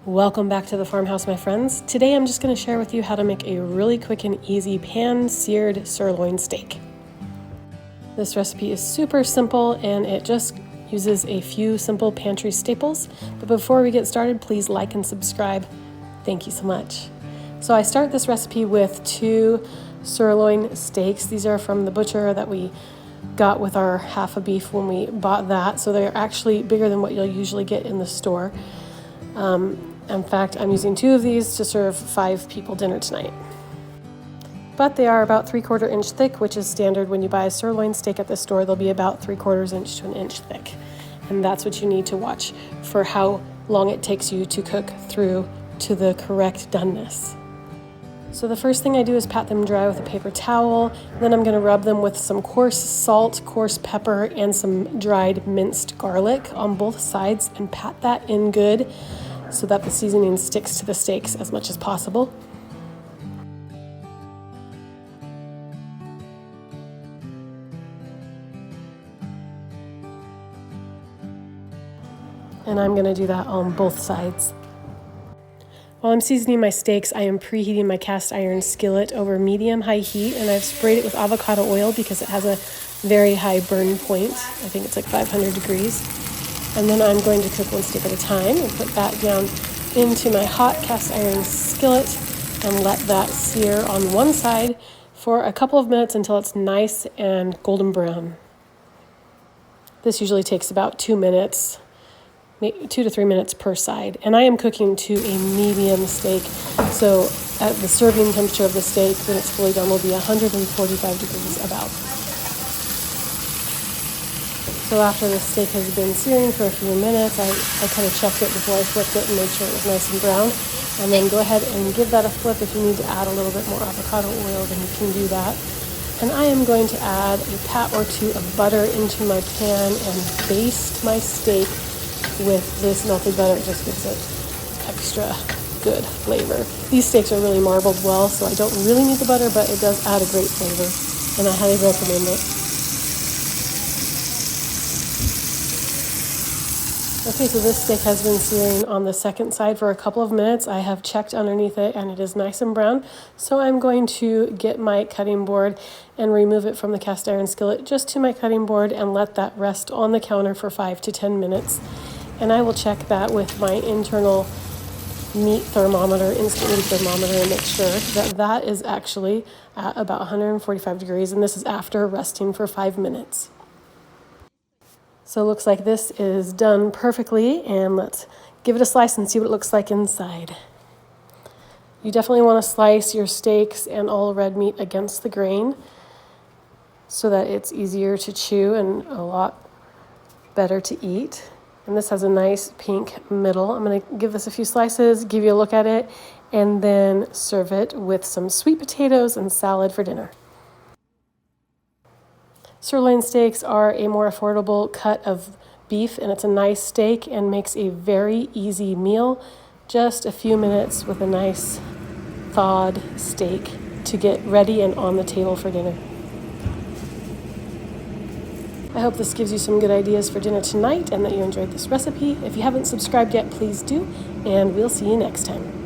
Welcome back to the farmhouse, my friends. Today I'm just going to share with you how to make a really quick and easy pan-seared sirloin steak. This recipe is super simple and it just uses a few simple pantry staples. But before we get started, please like and subscribe. Thank you so much. So I start this recipe with 2 sirloin steaks. These are from the butcher that we got with our half a beef when we bought that. So they're actually bigger than what you'll usually get in the store. In fact, I'm using 2 of these to serve 5 people dinner tonight. But they are about 3/4 inch thick, which is standard when you buy a sirloin steak at the store. They'll be about 3/4 inch to an inch thick. And that's what you need to watch for how long it takes you to cook through to the correct doneness. So the first thing I do is pat them dry with a paper towel. Then I'm going to rub them with some coarse salt, coarse pepper, and some dried minced garlic on both sides and pat that in good so that the seasoning sticks to the steaks as much as possible. And I'm going to do that on both sides. While I'm seasoning my steaks, I am preheating my cast iron skillet over medium-high heat, and I've sprayed it with avocado oil because it has a very high burn point. I think it's like 500 degrees. And then I'm going to cook one steak at a time and put that down into my hot cast iron skillet and let that sear on one side for a couple of minutes until it's nice and golden brown. This usually takes about 2 minutes. 2 to 3 minutes per side. And I am cooking to a medium steak. So at the serving temperature of the steak, when it's fully done, will be 145 degrees about. So after the steak has been searing for a few minutes, I kind of checked it before I flipped it and made sure it was nice and brown. And then go ahead and give that a flip. If you need to add a little bit more avocado oil, then you can do that. And I am going to add a pat or 2 of butter into my pan and baste my steak with this melted butter. It just gives it extra good flavor. These steaks are really marbled well, so I don't really need the butter, but it does add a great flavor, and I highly recommend it. Okay, so this steak has been searing on the second side for a couple of minutes. I have checked underneath it, and it is nice and brown, so I'm going to get my cutting board and remove it from the cast iron skillet just to my cutting board and let that rest on the counter for 5 to 10 minutes. And I will check that with my internal meat thermometer, instant meat thermometer, and make sure that that is actually at about 145 degrees. And this is after resting for 5 minutes. So it looks like this is done perfectly. And let's give it a slice and see what it looks like inside. You definitely want to slice your steaks and all red meat against the grain so that it's easier to chew and a lot better to eat. And this has a nice pink middle. I'm going to give this a few slices, give you a look at it, and then serve it with some sweet potatoes and salad for dinner. Sirloin steaks are a more affordable cut of beef, and it's a nice steak and makes a very easy meal. Just a few minutes with a nice thawed steak to get ready and on the table for dinner. I hope this gives you some good ideas for dinner tonight and that you enjoyed this recipe. If you haven't subscribed yet, please do, and we'll see you next time.